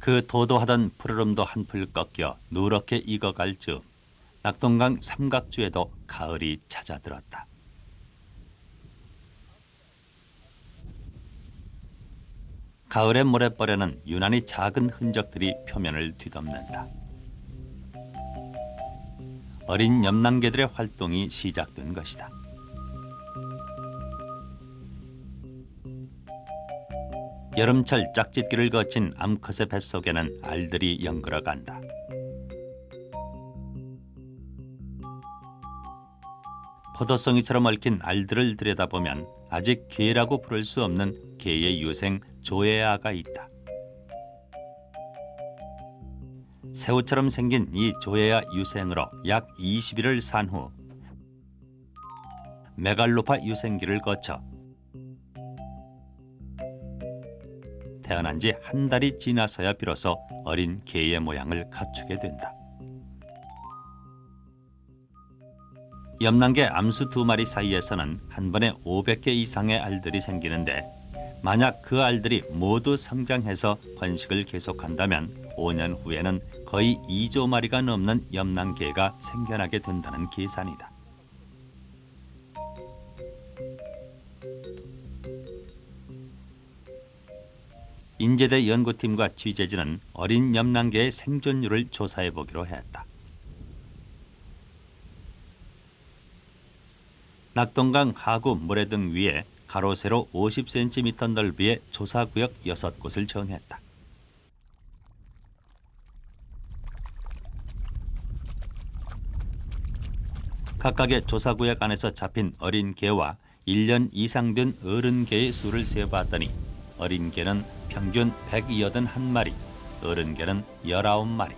그 도도하던 푸르름도 한풀 꺾여 누렇게 익어갈 즈음 낙동강 삼각주에도 가을이 찾아들었다. 가을의 모래벌에는 유난히 작은 흔적들이 표면을 뒤덮는다. 어린 염난개들의 활동이 시작된 것이다. 여름철 짝짓기를 거친 암컷의 뱃속에는 알들이 연그러간다. 포도송이처럼 얽힌 알들을 들여다보면 아직 개라고 부를 수 없는 개의 유생 조에아가 있다. 새우처럼 생긴 이 조에아 유생으로 약 20일을 산 후 메갈로파 유생기를 거쳐 태어난 지 한 달이 지나서야 비로소 어린 개의 모양을 갖추게 된다. 염난개 암수 2마리 사이에서는 한 번에 500개 이상의 알들이 생기는데 만약 그 알들이 모두 성장해서 번식을 계속한다면 5년 후에는 거의 2조 마리가 넘는 염난개가 생겨나게 된다는 계산이다. 인제대 연구팀과 취재진은 어린 염난개의 생존율을 조사해 보기로 했다. 낙동강 하구 모래등 위에 가로 세로 50cm 넓이의 조사구역 6곳을 정했다. 각각의 조사구역 안에서 잡힌 어린 개와 1년 이상 된 어른 개의 수를 세어봤더니 어린 개는 평균 181마리, 어른 개는 19마리.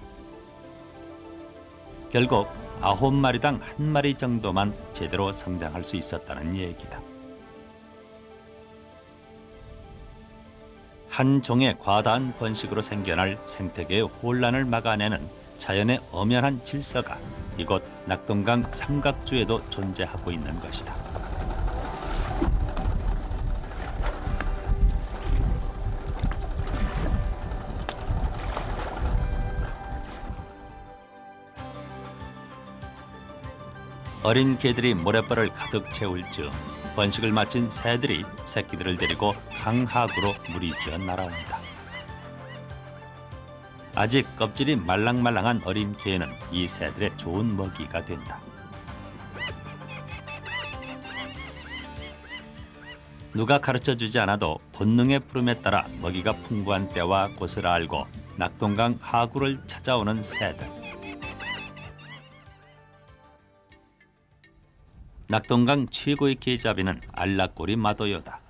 결국 9마리당 1마리 정도만 제대로 성장할 수 있었다는 얘기다. 한 종의 과다한 번식으로 생겨날 생태계의 혼란을 막아내는 자연의 엄연한 질서가 이곳 낙동강 삼각주에도 존재하고 있는 것이다. 어린 개들이 모래벌을 가득 채울 즈음 번식을 마친 새들이 새끼들을 데리고 강하구로 무리지어 날아온다. 아직 껍질이 말랑말랑한 어린 개는 이 새들의 좋은 먹이가 된다. 누가 가르쳐주지 않아도 본능의 부름에 따라 먹이가 풍부한 때와 곳을 알고 낙동강 하구를 찾아오는 새들. 낙동강 최고의 개잡이는 알락꼬리 마도요다.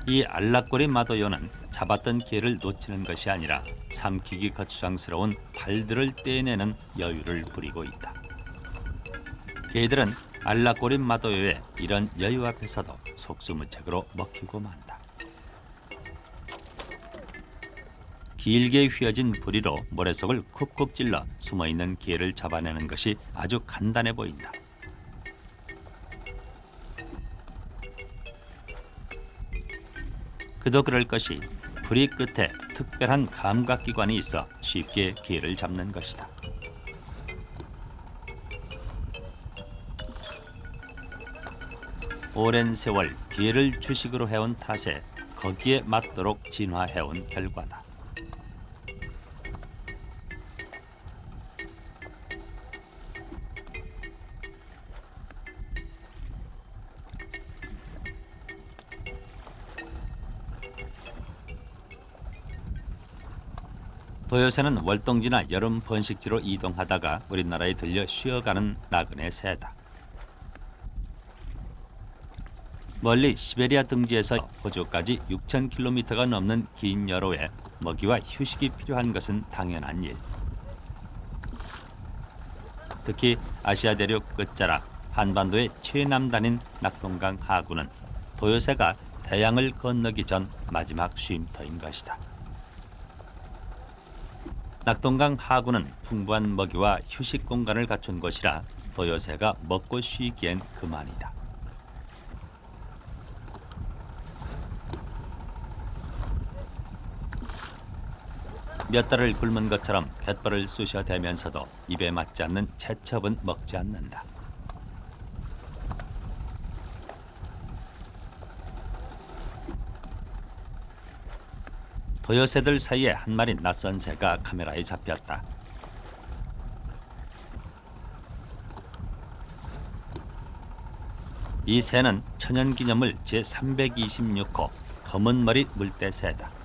이 알락꼬리 마도요는 잡았던 개를 놓치는 것이 아니라 삼키기 거추장스러운 발들을 떼내는 여유를 부리고 있다. 개들은 알락꼬리 마도요의 이런 여유 앞에서도 속수무책으로 먹히고 만다. 길게 휘어진 부리로 모래속을 쿡쿡 찔러 숨어있는 개를 잡아내는 것이 아주 간단해 보인다. 그도 그럴 것이 부리 끝에 특별한 감각기관이 있어 쉽게 개를 잡는 것이다. 오랜 세월 개를 주식으로 해온 탓에 거기에 맞도록 진화해온 결과다. 도요새는 월동지나 여름 번식지로 이동하다가 우리나라에 들려 쉬어가는 나그네 새다. 멀리 시베리아 등지에서 호주까지 6,000km가 넘는 긴 여로에 먹이와 휴식이 필요한 것은 당연한 일. 특히 아시아 대륙 끝자락 한반도의 최남단인 낙동강 하구는 도요새가 대양을 건너기 전 마지막 쉼터인 것이다. 낙동강 하구는 풍부한 먹이와 휴식 공간을 갖춘 곳이라 도요새가 먹고 쉬기엔 그만이다. 몇 달을 굶은 것처럼 갯벌을 쑤셔대면서도 입에 맞지 않는 채첩은 먹지 않는다. 도요새들 사이에 한 마리 낯선 새가 카메라에 잡혔다. 이 새는 천연기념물 제326호 검은머리 물대새다.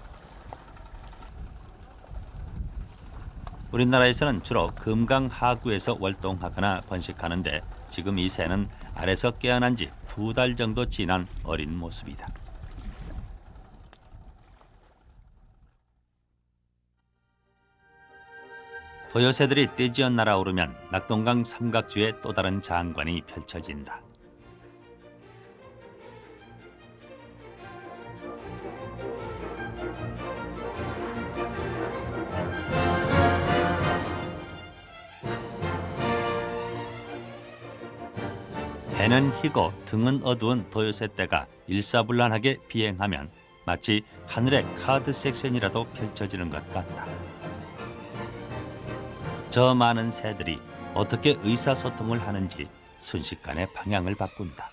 우리나라에서는 주로 금강 하구에서 월동하거나 번식하는데 지금 이 새는 알에서 깨어난 지 2달 정도 지난 어린 모습이다. 도요새들이 떼지어 날아오르면 낙동강 삼각주의 또 다른 장관이 펼쳐진다. 배는 희고 등은 어두운 도요새 떼가 일사불란하게 비행하면 마치 하늘의 카드 섹션이라도 펼쳐지는 것 같다. 저 많은 새들이 어떻게 의사소통을 하는지 순식간에 방향을 바꾼다.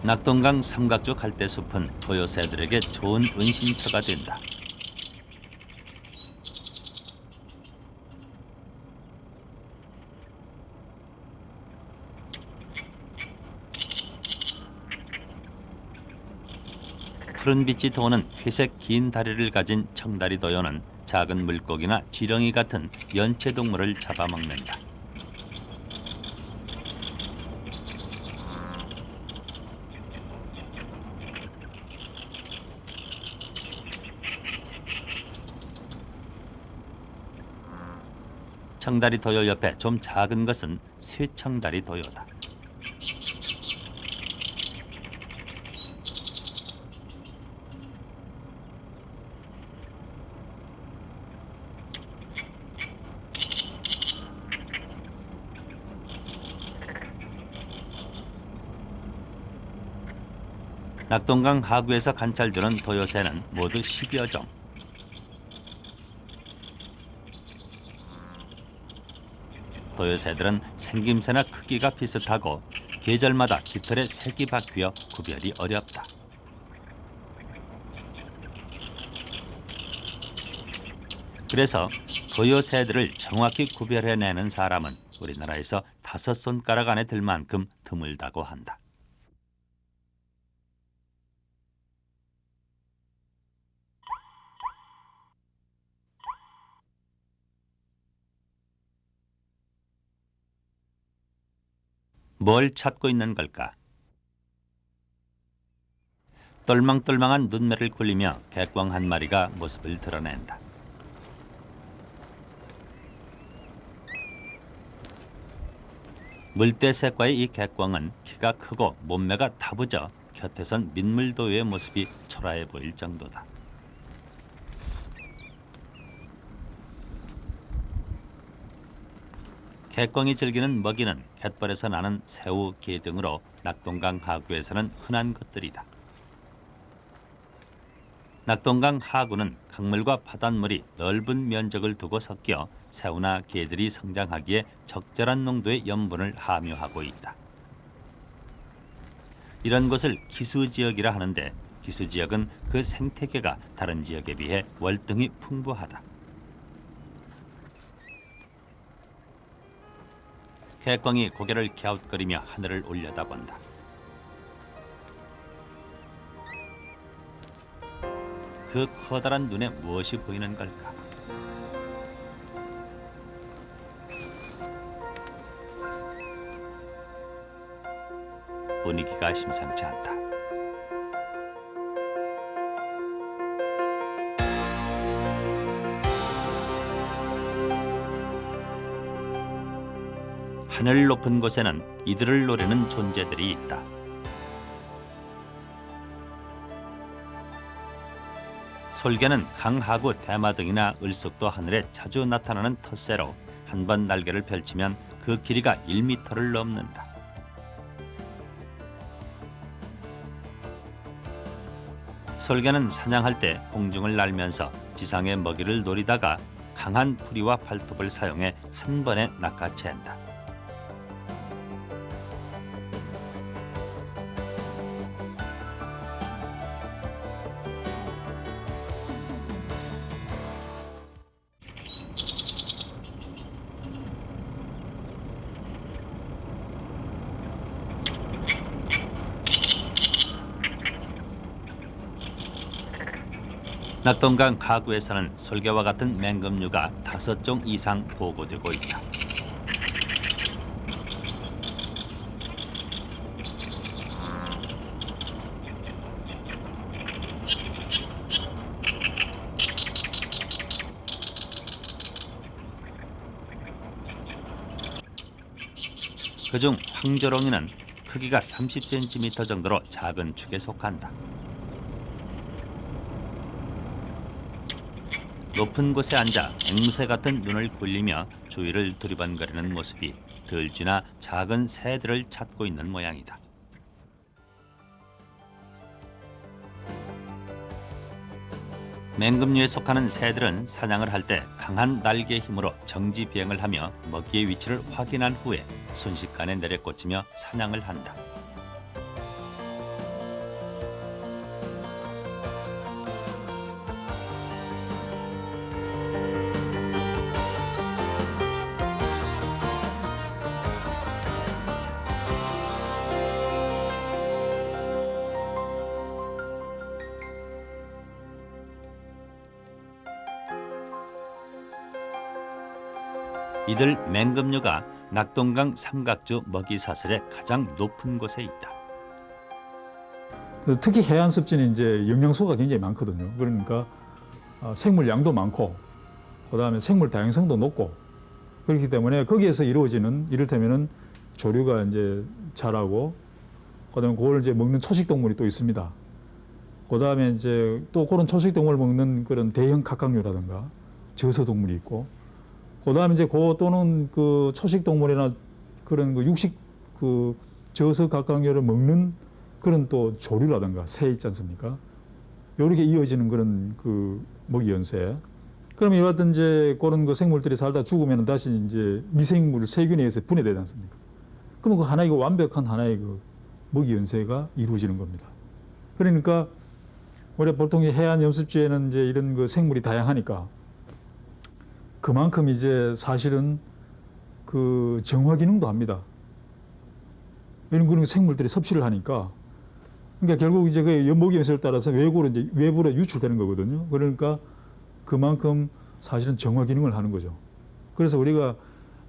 낙동강 삼각주 갈대숲은 도요새들에게 좋은 은신처가 된다. 푸른 빛이 도는 회색 긴 다리를 가진 청다리 도요는 작은 물고기나 지렁이 같은 연체동물을 잡아먹는다. 청다리 도요 옆에 좀 작은 것은 쇠청다리 도요다. 낙동강 하구에서 관찰되는 도요새는 모두 10여 종. 도요새들은 생김새나 크기가 비슷하고 계절마다 깃털에 색이 바뀌어 구별이 어렵다. 그래서 도요새들을 정확히 구별해내는 사람은 우리나라에서 5손가락 안에 들 만큼 드물다고 한다. 뭘 찾고 있는 걸까? 똘망똘망한 눈매를 굴리며 객광 한 마리가 모습을 드러낸다. 물대새과의 이 객광은 키가 크고 몸매가 다부져 곁에선 민물도요의 모습이 초라해 보일 정도다. 객광이 즐기는 먹이는 갯벌에서 나는 새우, 게 등으로 낙동강 하구에서는 흔한 것들이다. 낙동강 하구는 강물과 바닷물이 넓은 면적을 두고 섞여 새우나 게들이 성장하기에 적절한 농도의 염분을 함유하고 있다. 이런 곳을 기수지역이라 하는데 기수지역은 그 생태계가 다른 지역에 비해 월등히 풍부하다. 객광이 고개를 갸웃거리며 하늘을 올려다본다. 그 커다란 눈에 무엇이 보이는 걸까? 분위기가 심상치 않다. 하늘 높은 곳에는 이들을 노리는 존재들이 있다. 솔개는 강하구, 대마 등이나 을숙도 하늘에 자주 나타나는 텃새로 한 번 날개를 펼치면 그 길이가 1m를 넘는다. 솔개는 사냥할 때 공중을 날면서 지상의 먹이를 노리다가 강한 풀이와 발톱을 사용해 한 번에 낚아챈다. 낙동강 하구에서는 솔개와 같은 맹금류가 5종 이상 보고되고 있다. 그중 황조롱이는 크기가 30cm 정도로 작은 축에 속한다. 높은 곳에 앉아 앵무새 같은 눈을 굴리며 주위를 두리번거리는 모습이 들쥐나 작은 새들을 찾고 있는 모양이다. 맹금류에 속하는 새들은 사냥을 할 때 강한 날개 힘으로 정지 비행을 하며 먹이의 위치를 확인한 후에 순식간에 내려꽂히며 사냥을 한다. 이들 맹금류가 낙동강 삼각주 먹이사슬의 가장 높은 곳에 있다. 특히 해안 습지는 이제 영양소가 굉장히 많거든요. 그러니까 생물 양도 많고, 그다음에 생물 다양성도 높고, 그렇기 때문에 거기에서 이루어지는 이를테면은 조류가 이제 자라고, 그다음에 그걸 이제 먹는 초식 동물이 또 있습니다. 그다음에 이제 또 그런 초식 동물을 먹는 그런 대형 갑각류라든가 저서 동물이 있고, 그다음에 이제 또는 그 초식 동물이나 그런 그 육식 그 저서 갑각류를 먹는 그런 또 조류라든가 새 있지 않습니까? 이렇게 이어지는 그런 그 먹이 연쇄. 그럼 이와 같은 이제 그런 그 생물들이 살다 죽으면 다시 이제 미생물 세균에 의해서 분해되지 않습니까? 그러면 그 하나의 그 완벽한 하나의 그 먹이 연쇄가 이루어지는 겁니다. 그러니까 우리가 보통 해안 염습지에는 이제 이런 그 생물이 다양하니까 그만큼 이제 사실은 그 정화 기능도 합니다. 이런 그런 생물들이 섭취를 하니까, 그러니까 결국 이제 그 먹이 연쇄를 따라서 외부로 유출되는 거거든요. 그러니까 그만큼 사실은 정화 기능을 하는 거죠. 그래서 우리가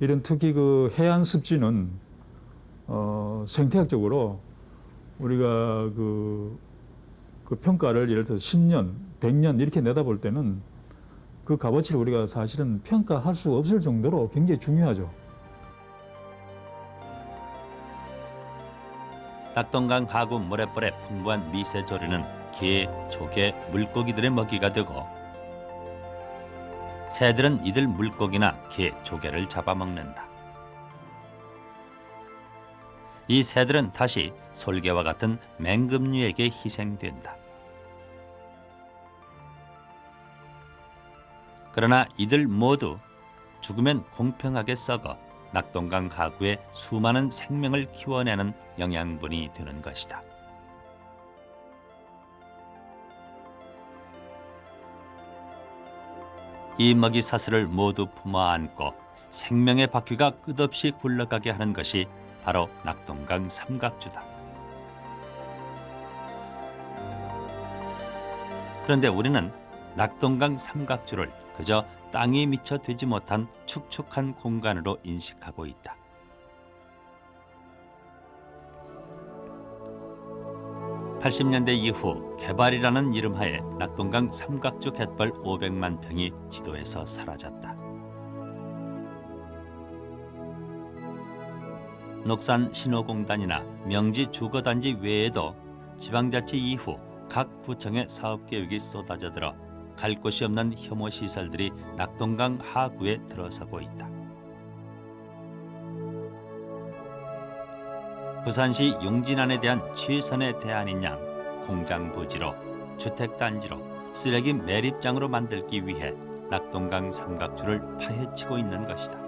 이런 특히 그 해안 습지는 생태학적으로 우리가 그 평가를 예를 들어서 10년, 100년 이렇게 내다볼 때는 그 값어치를 우리가 사실은 평가할 수 없을 정도로 굉장히 중요하죠. 낙동강 하구 모래벌의 풍부한 미세조류는 개, 조개, 물고기들의 먹이가 되고 새들은 이들 물고기나 개, 조개를 잡아먹는다. 이 새들은 다시 솔개와 같은 맹금류에게 희생된다. 그러나 이들 모두 죽으면 공평하게 썩어 낙동강 하구에 수많은 생명을 키워내는 영양분이 되는 것이다. 이 먹이 사슬을 모두 품어 안고 생명의 바퀴가 끝없이 굴러가게 하는 것이 바로 낙동강 삼각주다. 그런데 우리는 낙동강 삼각주를 그저 땅이 미쳐 되지 못한 축축한 공간으로 인식하고 있다. (80년대) 이후 개발이라는 이름하에 낙동강 삼각주 갯벌 500만 평이 지도에서 사라졌다. 녹산 신호공단이나 명지 주거단지 외에도 지방자치 이후 각 구청의 사업 계획이 쏟아져 들어 갈 곳이 없는 혐오 시설들이 낙동강 하구에 들어서고 있다. 부산시 용진안에 대한 최선의 대안인 양 공장 부지로 주택단지로 쓰레기 매립장으로 만들기 위해 낙동강 삼각주를 파헤치고 있는 것이다.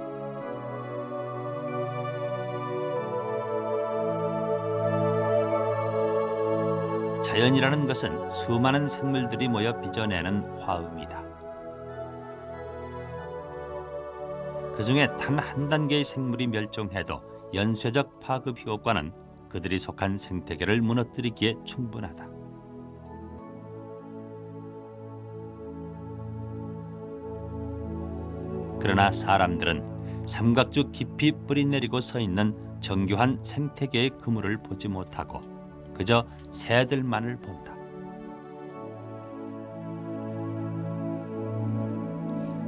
자연이라는 것은 수많은 생물들이 모여 빚어내는 화음이다. 그중에 단 한 단계의 생물이 멸종해도 연쇄적 파급 효과는 그들이 속한 생태계를 무너뜨리기에 충분하다. 그러나 사람들은 삼각주 깊이 뿌리내리고 서 있는 정교한 생태계의 그물을 보지 못하고 그저 새들만을 본다.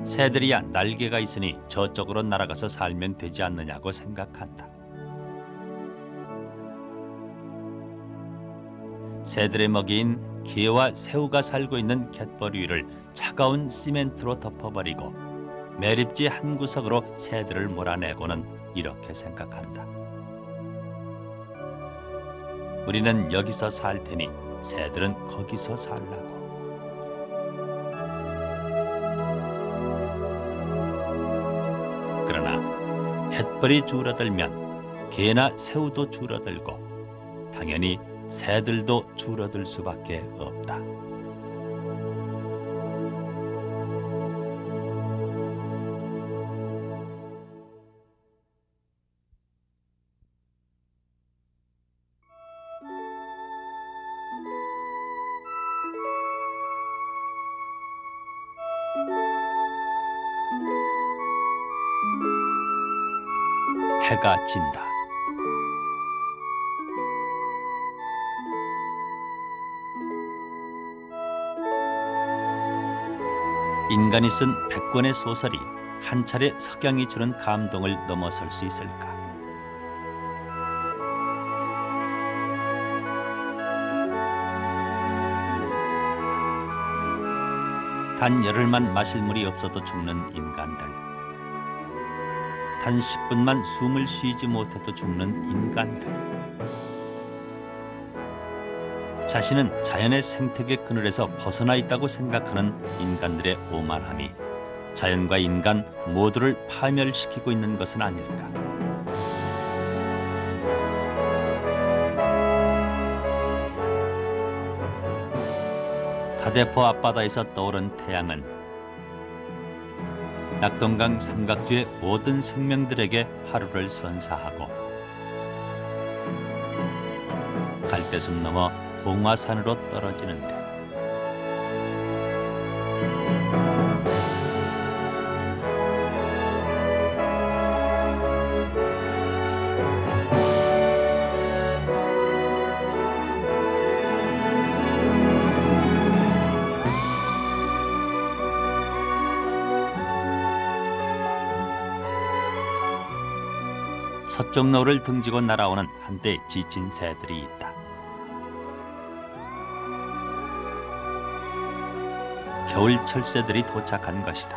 새들이야 날개가 있으니 저쪽으로 날아가서 살면 되지 않느냐고 생각한다. 새들의 먹이인 개와 새우가 살고 있는 갯벌 위를 차가운 시멘트로 덮어버리고 매립지 한 구석으로 새들을 몰아내고는 이렇게 생각한다. 우리는 여기서 살 테니 새들은 거기서 살라고. 그러나 갯벌이 줄어들면 개나 새우도 줄어들고 당연히 새들도 줄어들 수밖에 없다. 해가 진다. 인간이 쓴 100권의 소설이 한 차례 석양이 주는 감동을 넘어설 수 있을까? 단 열흘만 마실 물이 없어도 죽는 인간들. 단 10분만 숨을 쉬지 못해도 죽는 인간들. 자신은 자연의 생태계 그늘에서 벗어나 있다고 생각하는 인간들의 오만함이 자연과 인간 모두를 파멸시키고 있는 것은 아닐까. 다대포 앞바다에서 떠오른 태양은 낙동강 삼각주의 모든 생명들에게 하루를 선사하고 갈대숲 넘어 봉화산으로 떨어지는데 서쪽 노를 등지고 날아오는 한때 지친 새들이 있다. 겨울 철새들이 도착한 것이다.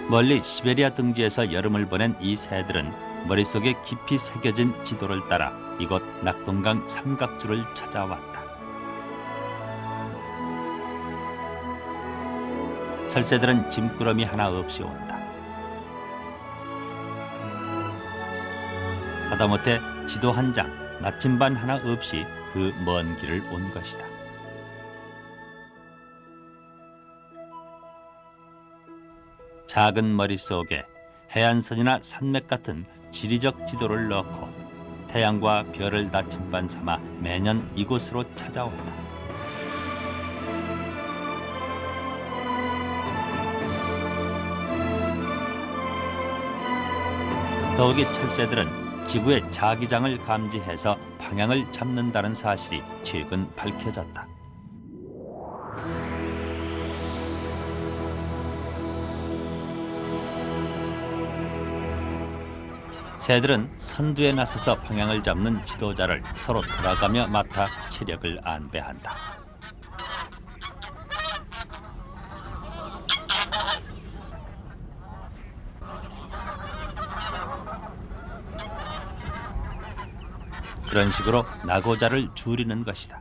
멀리 시베리아 등지에서 여름을 보낸 이 새들은 머릿속에 깊이 새겨진 지도를 따라 이곳 낙동강 삼각주를 찾아왔다. 철새들은 짐꾸러미 하나 없이 온다. 하다못해 지도 한 장, 나침반 하나 없이 그 먼 길을 온 것이다. 작은 머릿속에 해안선이나 산맥 같은 지리적 지도를 넣고 태양과 별을 나침반 삼아 매년 이곳으로 찾아온다. 더욱이 철새들은 지구의 자기장을 감지해서 방향을 잡는다는 사실이 최근 밝혀졌다. 새들은 선두에 나서서 방향을 잡는 지도자를 서로 돌아가며 맡아 체력을 안배한다. 그런 식으로 나고자를 줄이는 것이다.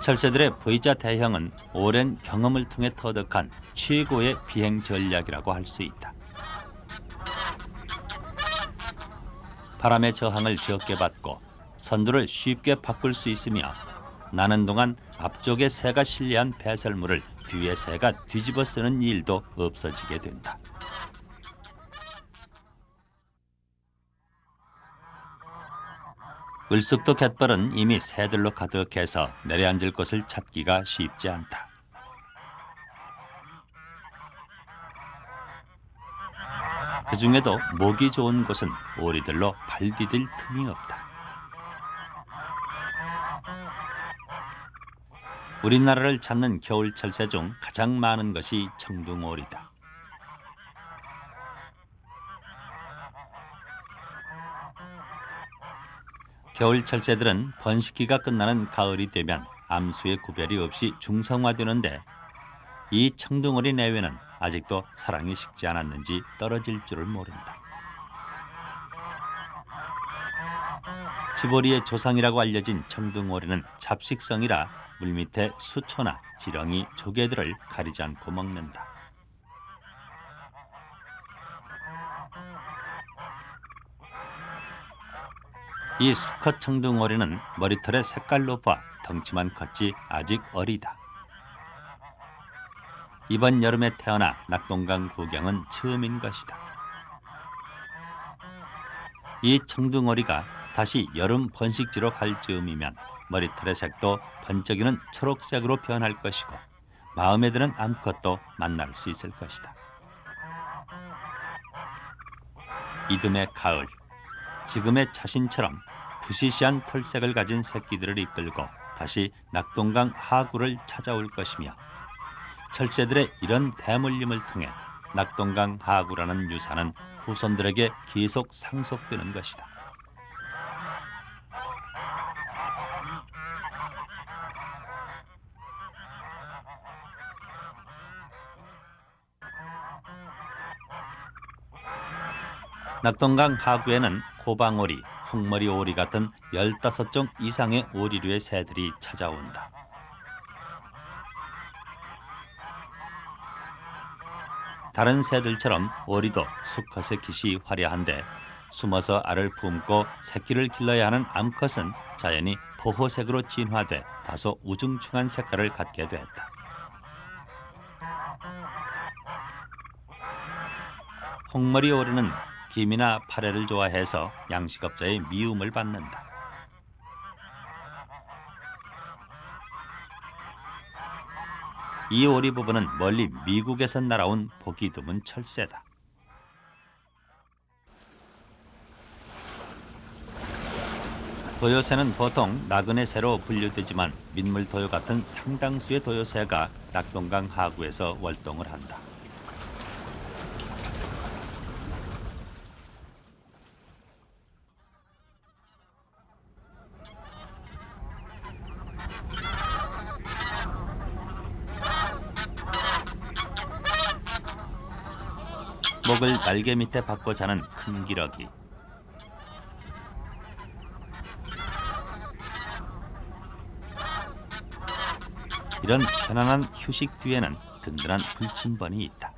철새들의 V자 대형은 오랜 경험을 통해 터득한 최고의 비행 전략이라고 할 수 있다. 바람의 저항을 적게 받고 선두를 쉽게 바꿀 수 있으며 나는 동안 앞쪽에 새가 실려한 배설물을 뒤에 새가 뒤집어 쓰는 일도 없어지게 된다. 을숙도 갯벌은 이미 새들로 가득해서 내려앉을 곳을 찾기가 쉽지 않다. 그 중에도 목이 좋은 곳은 오리들로 발 디딜 틈이 없다. 우리나라를 찾는 겨울 철새 중 가장 많은 것이 청둥오리다. 겨울 철새들은 번식기가 끝나는 가을이 되면 암수의 구별이 없이 중성화되는데 이 청둥오리 내외는 아직도 사랑이 식지 않았는지 떨어질 줄을 모른다. 지보리의 조상이라고 알려진 청둥오리는 잡식성이라 물밑에 수초나 지렁이, 조개들을 가리지 않고 먹는다. 이 수컷 청둥오리는 머리털의 색깔로 봐 덩치만 컸지 아직 어리다. 이번 여름에 태어나 낙동강 구경은 처음인 것이다. 이 청둥오리가 다시 여름 번식지로 갈 즈음이면 머리털의 색도 번쩍이는 초록색으로 변할 것이고 마음에 드는 암컷도 만날 수 있을 것이다. 이듬해 가을, 지금의 자신처럼 부시시한 털색을 가진 새끼들을 이끌고 다시 낙동강 하구를 찾아올 것이며 철새들의 이런 대물림을 통해 낙동강 하구라는 유산은 후손들에게 계속 상속되는 것이다. 낙동강 하구에는 고방오리, 홍머리오리 같은 15종 이상의 오리류의 새들이 찾아온다. 다른 새들처럼 오리도 수컷의 깃이 화려한데 숨어서 알을 품고 새끼를 길러야 하는 암컷은 자연히 보호색으로 진화돼 다소 우중충한 색깔을 갖게 됐다. 홍머리오리는 김이나 파래를 좋아해서 양식업자의 미움을 받는다. 이 오리 부부는 멀리 미국에서 날아온 보기 드문 철새다. 도요새는 보통 나그네 새로 분류되지만 민물도요 같은 상당수의 도요새가 낙동강 하구에서 월동을 한다. 목을 날개 밑에 박고 자는 큰 기러기. 이런 편안한 휴식 뒤에는 든든한 불침번이 있다.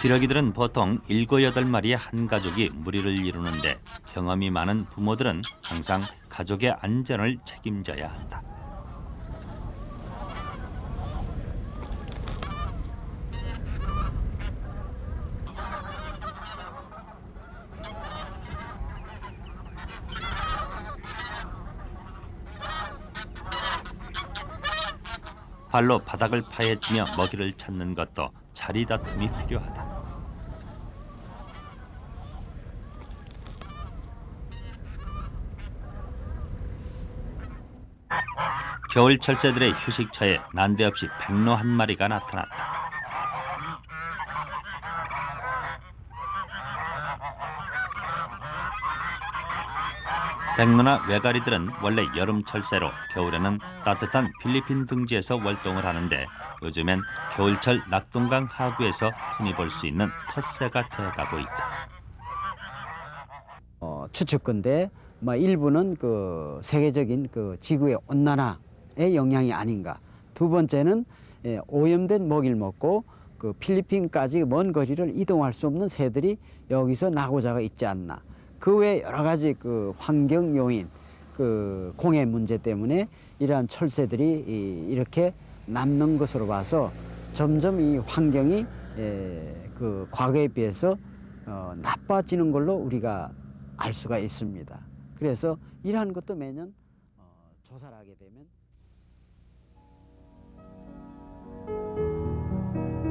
기러기들은 보통 7, 8마리의 한 가족이 무리를 이루는데 경험이 많은 부모들은 항상 가족의 안전을 책임져야 한다. 발로 바닥을 파헤치며 먹이를 찾는 것도 자리다툼이 필요하다. 겨울 철새들의 휴식처에 난데없이 백로 한 마리가 나타났다. 백로나 외가리들은 원래 여름 철새로 겨울에는 따뜻한 필리핀 등지에서 활동을 하는데 요즘엔 겨울철 낙동강 하구에서 흔히 볼 수 있는 텃새가 돼가고 있다. 추측건데 일부는 그 세계적인 그 지구의 온난화의 영향이 아닌가. 두 번째는 오염된 먹이를 먹고 그 필리핀까지 먼 거리를 이동할 수 없는 새들이 여기서 나고자가 있지 않나. 그 외 여러 가지 그 환경 요인, 그 공해 문제 때문에 이러한 철새들이 이렇게 남는 것으로 봐서 점점 이 환경이 그 과거에 비해서 나빠지는 걸로 우리가 알 수가 있습니다. 그래서 이러한 것도 매년 조사를 하게 되면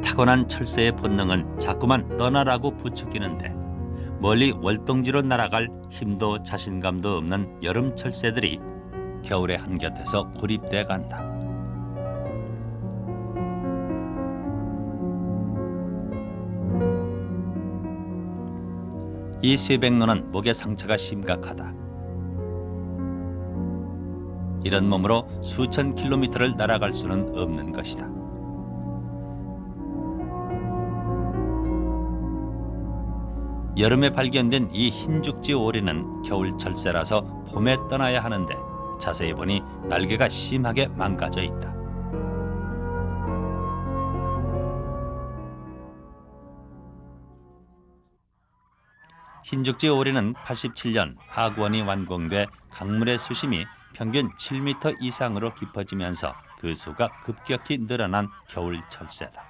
타고난 철새의 본능은 자꾸만 떠나라고 부추기는데 멀리 월동지로 날아갈 힘도 자신감도 없는 여름 철새들이 겨울의 한곁에서 고립돼 간다. 이 쇠백로는 목에 상처가 심각하다. 이런 몸으로 수천 킬로미터를 날아갈 수는 없는 것이다. 여름에 발견된 이 흰죽지 오리는 겨울 철새라서 봄에 떠나야 하는데 자세히 보니 날개가 심하게 망가져 있다. 흰죽지 오리는 87년 하구원이 완공돼 강물의 수심이 평균 7m 이상으로 깊어지면서 그 수가 급격히 늘어난 겨울 철새다.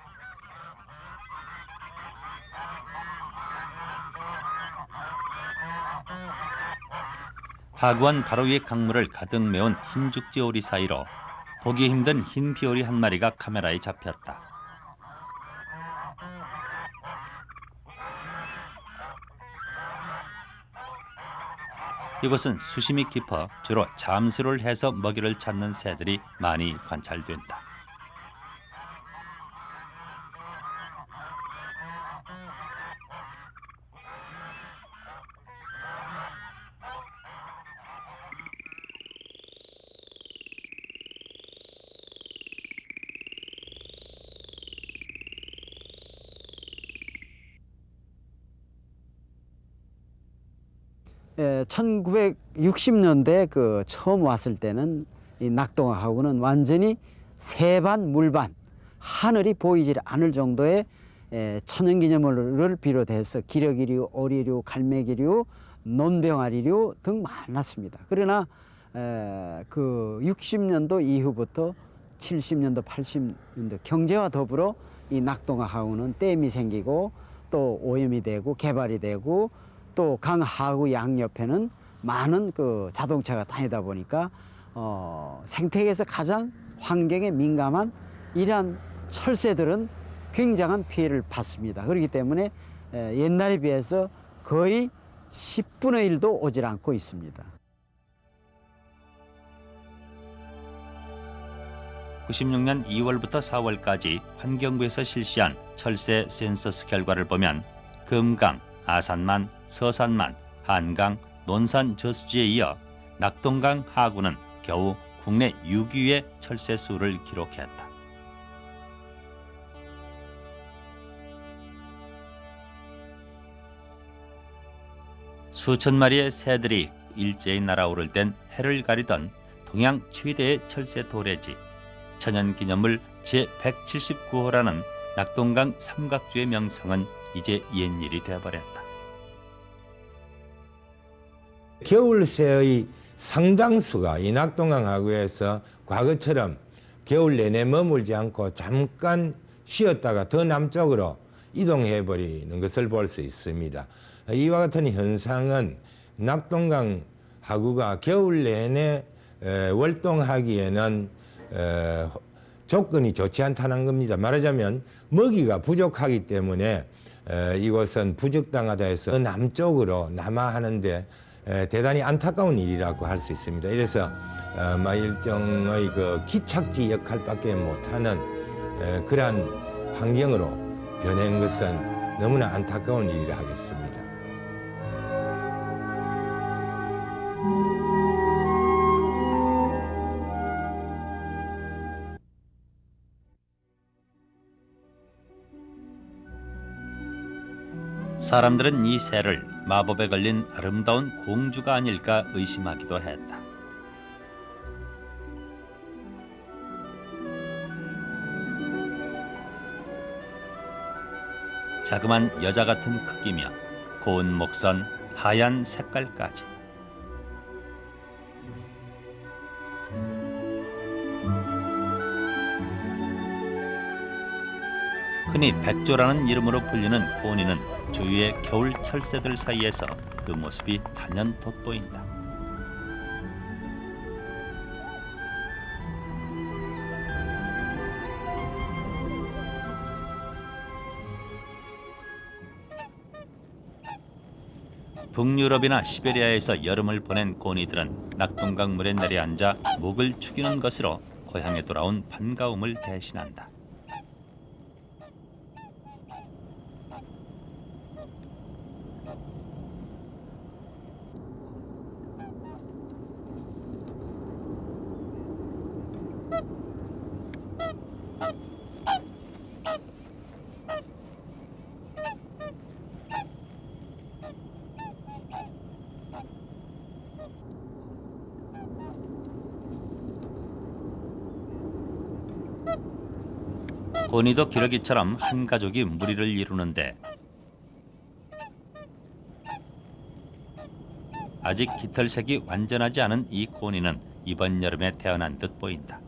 하구원 바로 위 강물을 가득 메운 흰죽지 오리 사이로 보기 힘든 흰 비오리 한 마리가 카메라에 잡혔다. 이곳은 수심이 깊어 주로 잠수를 해서 먹이를 찾는 새들이 많이 관찰된다. 예, 1960년대 그 처음 왔을 때는 이 낙동강하고는 완전히 새반 물반 하늘이 보이질 않을 정도의 천연기념물을 비롯해서 기러기류, 오리류, 갈매기류, 논병아리류 등 많았습니다. 그러나 그 60년도 이후부터 70년도, 80년도 경제와 더불어 이 낙동강하고는 댐이 생기고 또 오염이 되고 개발이 되고 또 강하구 양옆에는 많은 그 자동차가 다니다 보니까 생태계에서 가장 환경에 민감한 이러한 철새들은 굉장한 피해를 받습니다. 그렇기 때문에 옛날에 비해서 거의 10분의 1도 오질 않고 있습니다. 96년 2월부터 4월까지 환경부에서 실시한 철새 센서스 결과를 보면 금강, 아산만, 서산만, 한강, 논산 저수지에 이어 낙동강 하구는 겨우 국내 6위의 철새 수를 기록했다. 수천 마리의 새들이 일제히 날아오를 땐 해를 가리던 동양 최대의 철새 도래지 천연기념물 제179호라는 낙동강 삼각주의 명성은 이제 옛일이 되어버렸다. 겨울새의 상당수가 이 낙동강하구에서 과거처럼 겨울 내내 머물지 않고 잠깐 쉬었다가 더 남쪽으로 이동해 버리는 것을 볼 수 있습니다. 이와 같은 현상은 낙동강 하구가 겨울 내내 월동하기에는 조건이 좋지 않다는 겁니다. 말하자면 먹이가 부족하기 때문에 이곳은 부적당하다 해서 남쪽으로 남하하는데 대단히 안타까운 일이라고 할 수 있습니다. 이래서 일종의 그 기착지 역할밖에 못하는 그러한 환경으로 변한 것은 너무나 안타까운 일이라 하겠습니다. 사람들은 이 새를 마법에 걸린 아름다운 공주가 아닐까 의심하기도 했다. 자그만 여자 같은 크기며 고운 목선, 하얀 색깔까지. 흔히 백조라는 이름으로 불리는 고니는 주위의 겨울 철새들 사이에서 그 모습이 단연 돋보인다. 북유럽이나 시베리아에서 여름을 보낸 고니들은 낙동강 물에 내려앉아 목을 축이는 것으로 고향에 돌아온 반가움을 대신한다. 고니도 기러기처럼 한 가족이 무리를 이루는데 아직 깃털색이 완전하지 않은 이 고니는 이번 여름에 태어난 듯 보인다.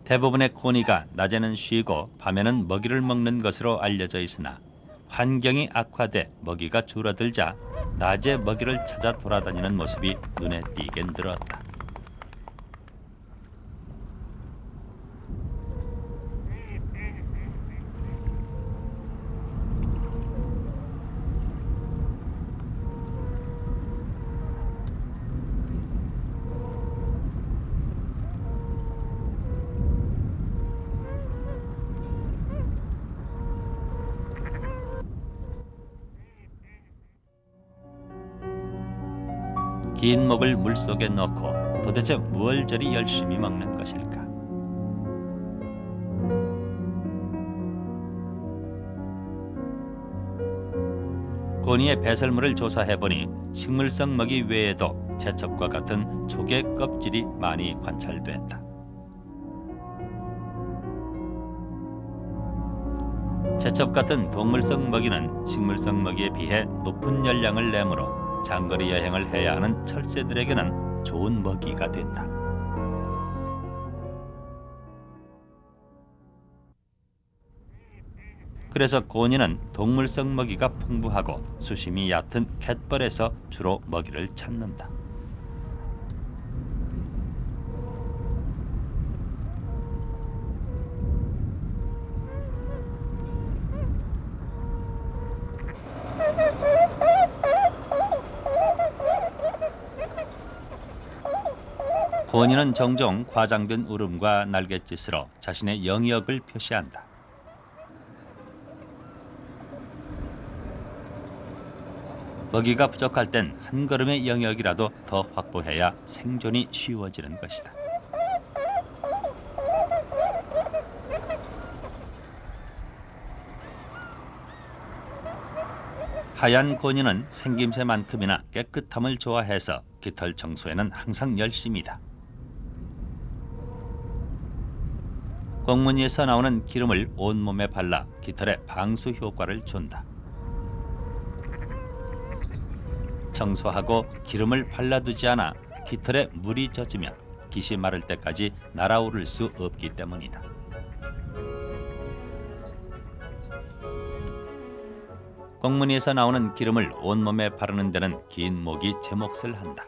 대부분의 고니가 낮에는 쉬고 밤에는 먹이를 먹는 것으로 알려져 있으나 환경이 악화돼 먹이가 줄어들자 낮에 먹이를 찾아 돌아다니는 모습이 눈에 띄게 늘었다. 긴 목을 물속에 넣고 도대체 무얼 저리 열심히 먹는 것일까? 고니의 배설물을 조사해보니 식물성 먹이 외에도 제첩과 같은 조개 껍질이 많이 관찰됐다. 제첩 같은 동물성 먹이는 식물성 먹이에 비해 높은 열량을 내므로 장거리 여행을 해야 하는 철새들에게는 좋은 먹이가 된다. 그래서 고니는 동물성 먹이가 풍부하고 수심이 얕은 갯벌에서 주로 먹이를 찾는다. 고니는 종종 과장된 울음과 날갯짓으로 자신의 영역을 표시한다. 먹이가 부족할 땐 한 걸음의 영역이라도 더 확보해야 생존이 쉬워지는 것이다. 하얀 고니는 생김새만큼이나 깨끗함을 좋아해서 깃털 청소에는 항상 열심이다. 꽁무니에서 나오는 기름을 온몸에 발라 깃털에 방수 효과를 준다. 청소하고 기름을 발라두지 않아 깃털에 물이 젖으면 깃이 마를 때까지 날아오를 수 없기 때문이다. 꽁무니에서 나오는 기름을 온몸에 바르는 데는 긴 목이 제 몫을 한다.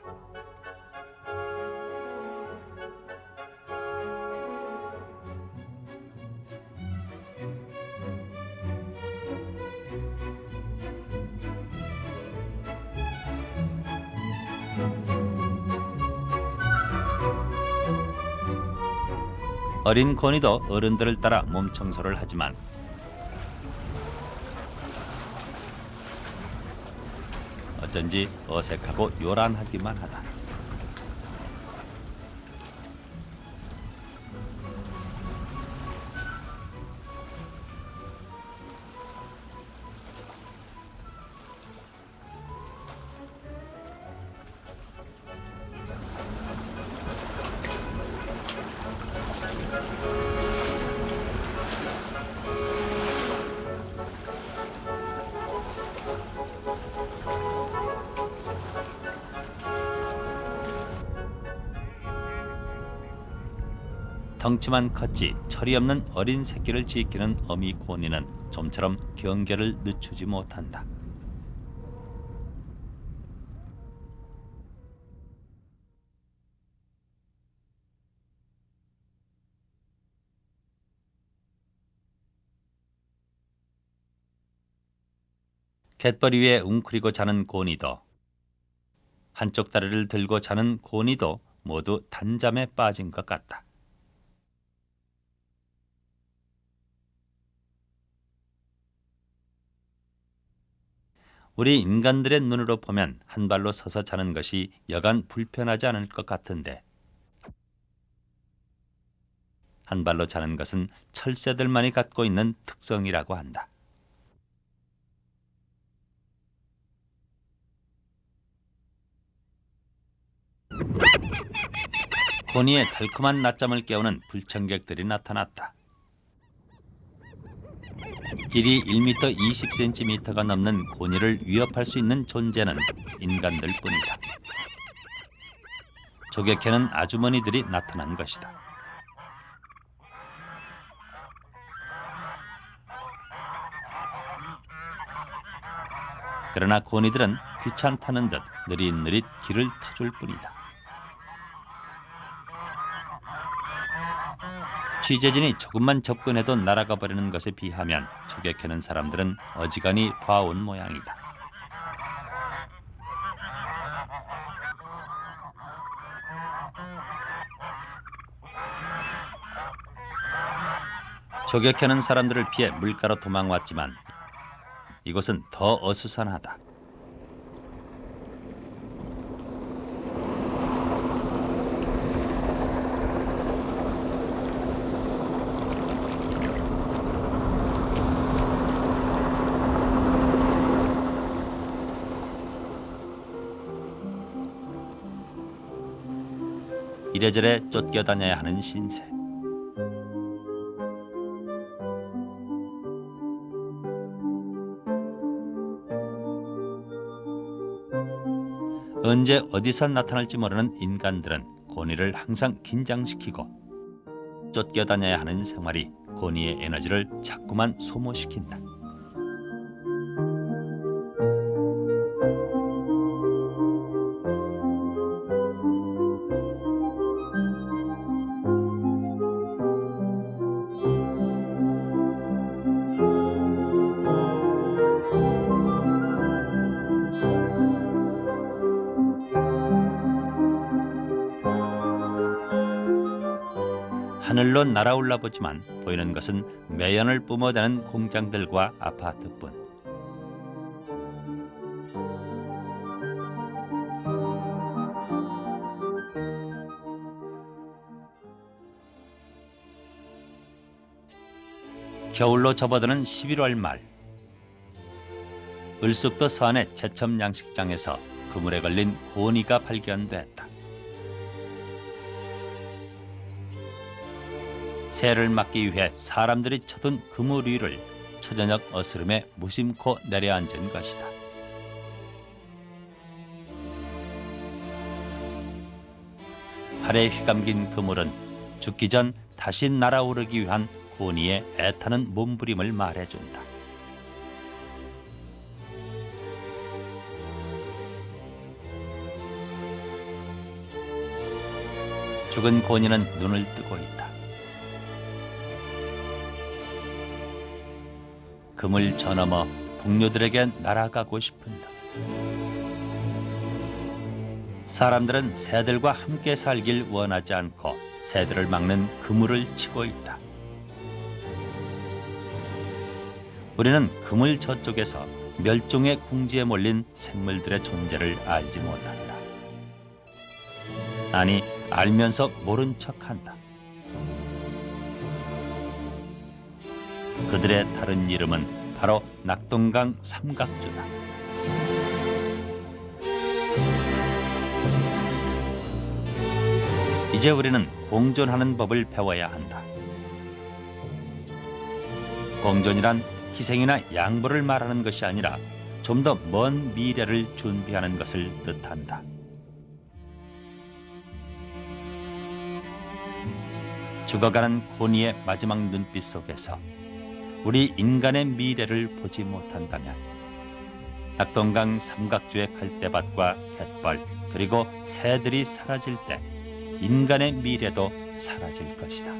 어린 고니도 어른들을 따라 몸 청소를 하지만 어쩐지 어색하고 요란하기만 하다. 덩치만 컸지 철이 없는 어린 새끼를 지키는 어미 고니는 좀처럼 경계를 늦추지 못한다. 갯벌 위에 웅크리고 자는 고니도 한쪽 다리를 들고 자는 고니도 모두 단잠에 빠진 것 같다. 우리 인간들의 눈으로 보면 한 발로 서서 자는 것이 여간 불편하지 않을 것 같은데 한 발로 자는 것은 철새들만이 갖고 있는 특성이라고 한다. 고니의 달콤한 낮잠을 깨우는 불청객들이 나타났다. 길이 1m 20cm가 넘는 고니를 위협할 수 있는 존재는 인간들 뿐이다. 조개캐는 아주머니들이 나타난 것이다. 그러나 고니들은 귀찮다는 듯 느릿느릿 길을 터줄 뿐이다. 취재진이 조금만 접근해도 날아가 버리는 것에 비하면 조개 캐는 사람들은 어지간히 봐온 모양이다. 조개 캐는 사람들을 피해 물가로 도망왔지만 이곳은 더 어수선하다. 이래저래 쫓겨다녀야 하는 신세. 언제 어디서 나타날지 모르는 인간들은 고니를 항상 긴장시키고 쫓겨다녀야 하는 생활이 고니의 에너지를 자꾸만 소모시킨다. 하늘로 날아올라 보지만 보이는 것은 매연을 뿜어대는 공장들과 아파트뿐. 겨울로 접어드는 11월 말, 을숙도 서안의 제첩 양식장에서 그물에 걸린 고니가 발견됐다. 새를 막기 위해 사람들이 쳐둔 그물 위를 초저녁 어스름에 무심코 내려앉은 것이다. 팔에 휘감긴 그물은 죽기 전 다시 날아오르기 위한 고니의 애타는 몸부림을 말해준다. 죽은 고니는 눈을 뜨고 있다. 그물 저 너머 동료들에게 날아가고 싶은다. 사람들은 새들과 함께 살길 원하지 않고 새들을 막는 그물을 치고 있다. 우리는 그물 저쪽에서 멸종의 궁지에 몰린 생물들의 존재를 알지 못한다. 아니, 알면서 모른 척한다. 그들의 다른 이름은 바로 낙동강 삼각주다. 이제 우리는 공존하는 법을 배워야 한다. 공존이란 희생이나 양보를 말하는 것이 아니라 좀 더 먼 미래를 준비하는 것을 뜻한다. 죽어가는 고니의 마지막 눈빛 속에서 우리 인간의 미래를 보지 못한다면 낙동강 삼각주의 갈대밭과 갯벌 그리고 새들이 사라질 때 인간의 미래도 사라질 것이다.